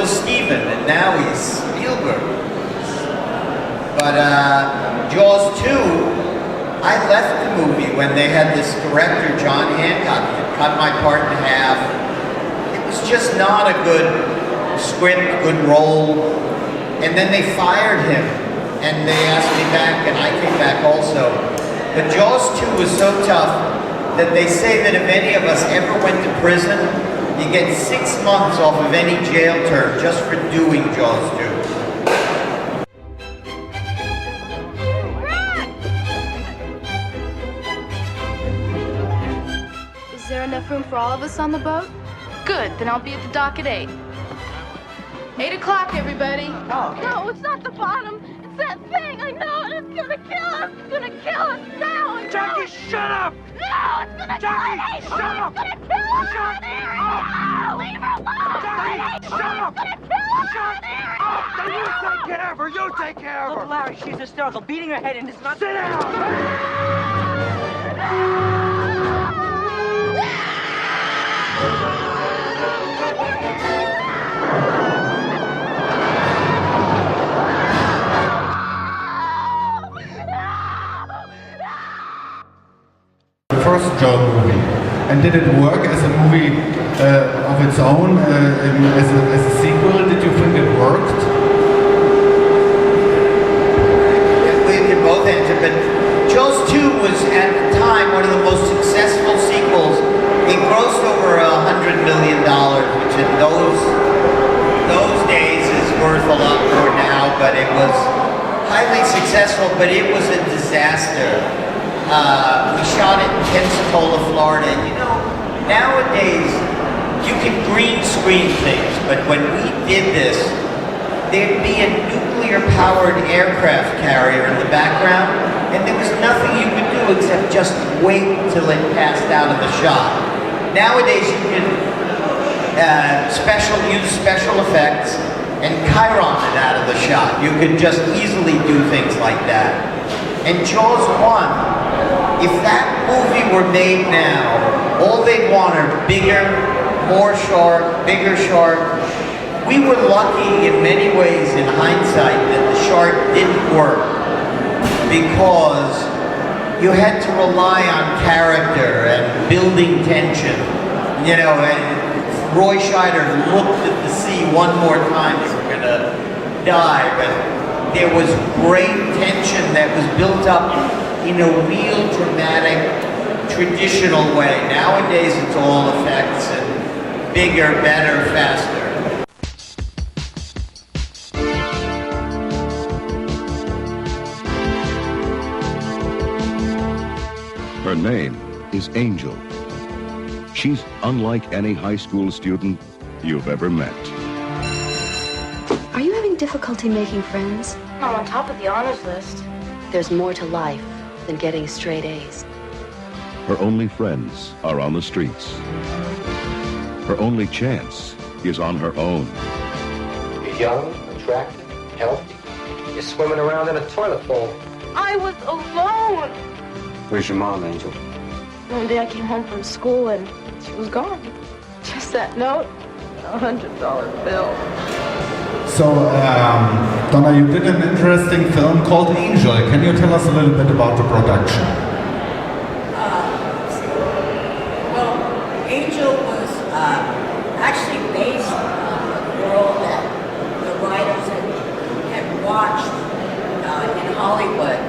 Steven, and now he's Spielberg. But Jaws 2, I left the movie when they had this director, John Hancock, that cut my part in half. It was just not a good script, good role. And then they fired him, and they asked me back, and I came back also. But Jaws 2 was so tough that they say that if any of us ever went to prison, you get 6 months off of any jail term just for doing Jaws 2. Is there enough room for all of us on the boat? Good, then I'll be at the dock at 8. 8 o'clock, everybody. Oh. No, it's not the bottom. It's that thing. I know it. It's gonna kill us. It's gonna kill us now. Jackie, shut up! No, it's gonna kill us. Jackie, shut up! It's gonna kill us. Shut up! No, leave her alone. Jackie, shut up! It's gonna kill us. Shut up! Then you take care of her. You take care of her. Look, Larry, she's hysterical. Beating her head in is not... Sit down! First Jaws movie, and did it work as a movie of its own, as a sequel? Did you think it worked? We can both answer, but Jaws 2 was at the time one of the most successful sequels. It grossed over $100 million, which in those days is worth a lot more now, but it was highly successful, but it was a disaster. We shot it in Pensacola, Florida, and you know, nowadays you can green screen things, but when we did this, there'd be a nuclear-powered aircraft carrier in the background, and there was nothing you could do except just wait till it passed out of the shot. Nowadays you can use special effects and Chiron it out of the shot. You can just easily do things like that. And Jaws 1, if that movie were made now, all they'd want are bigger, more shark, bigger shark. We were lucky in many ways in hindsight that the shark didn't work because you had to rely on character and building tension. You know, and Roy Scheider looked at the sea one more time, you were gonna die, but there was great tension that was built up in a real dramatic, traditional way. Nowadays it's all effects and bigger, better, faster. Her name is Angel. She's unlike any high school student you've ever met. Are you having difficulty making friends? I'm on top of the honors list. There's more to life than getting straight A's. Her only friends are on the streets. Her only chance is on her own. You're young, attractive, healthy. You're swimming around in a toilet bowl. I was alone. Where's your mom, Angel? One day I came home from school and she was gone. Just that note, a $100 bill. So, Donna, you did an interesting film called Angel. Can you tell us a little bit about the production? Well, Angel was actually based on a girl that the writers had watched in Hollywood.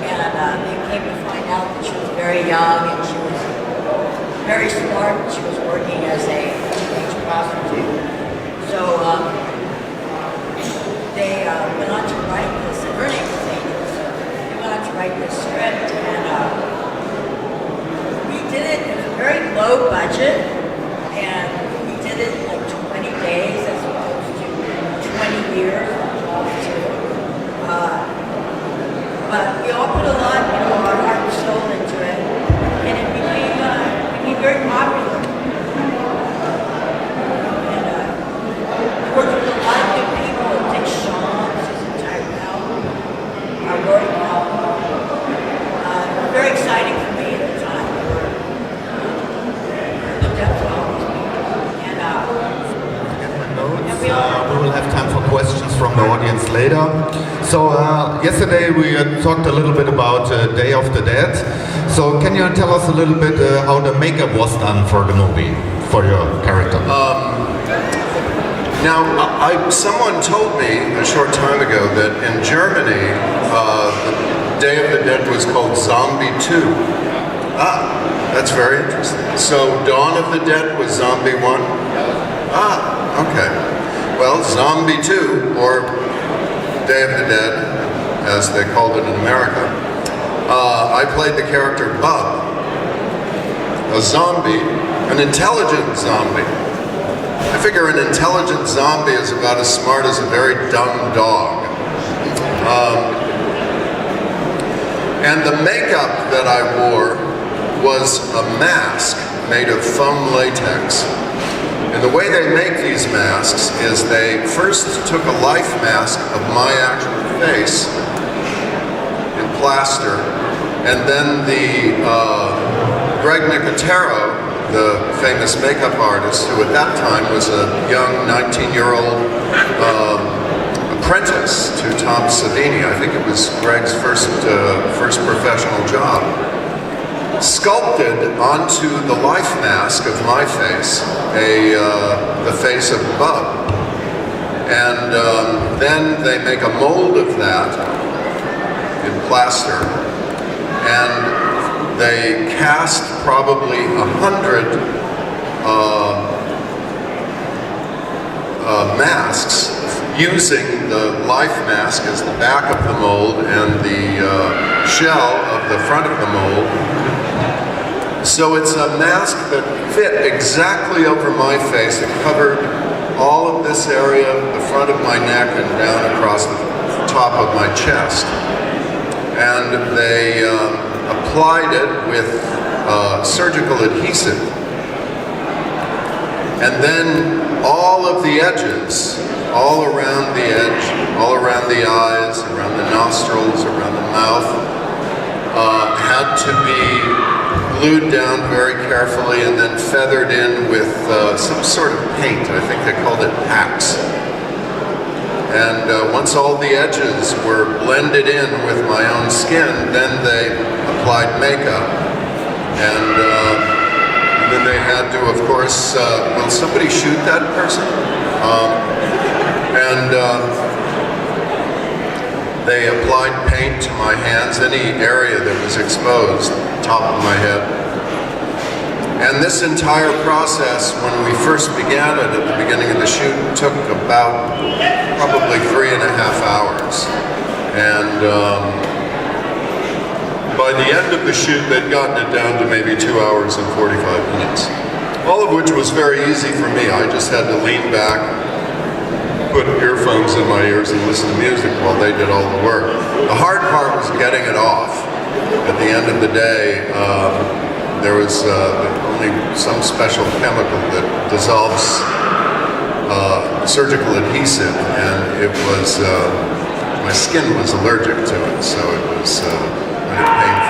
And they came to find out that she was very young and she was very smart. She was working as a teenage prostitute. So they went on to write this, and her name was Angel, so they went on to write this script, and questions from the audience later. So yesterday we talked a little bit about Day of the Dead. So can you tell us a little bit how the makeup was done for the movie, for your character? Now, someone told me a short time ago that in Germany, the Day of the Dead was called Zombie 2. Ah, that's very interesting. So Dawn of the Dead was Zombie 1? Ah, okay. Well, Zombie 2, or Day of the Dead, as they called it in America, I played the character Bub, a zombie, an intelligent zombie. I figure an intelligent zombie is about as smart as a very dumb dog. And the makeup that I wore was a mask made of foam latex. And the way they make these masks is they first took a life mask of my actual face in plaster, and then Greg Nicotero, the famous makeup artist, who at that time was a young 19-year-old apprentice to Tom Savini. I think it was Greg's first professional job. Sculpted onto the life mask of my face, the face of Bub. And then they make a mold of that in plaster. And they cast probably 100 masks using the life mask as the back of the mold and the shell of the front of the mold. So it's a mask that fit exactly over my face. It covered all of this area, the front of my neck and down across the top of my chest. And they applied it with surgical adhesive. And then all of the edges, all around the edge, all around the eyes, around the nostrils, around the mouth, had to be glued down very carefully and then feathered in with some sort of paint. I think they called it wax. And once all the edges were blended in with my own skin, then they applied makeup. And then they had to, of course, will somebody shoot that person? They applied paint to my hands, any area that was exposed, top of my head. And this entire process, when we first began it at the beginning of the shoot, took about probably 3.5 hours. And by the end of the shoot, they'd gotten it down to maybe 2 hours and 45 minutes. All of which was very easy for me. I just had to lean back, put earphones in my ears and listen to music while they did all the work. The hard part was getting it off. At the end of the day, there was only some special chemical that dissolves surgical adhesive, and it was, my skin was allergic to it, so it was painful.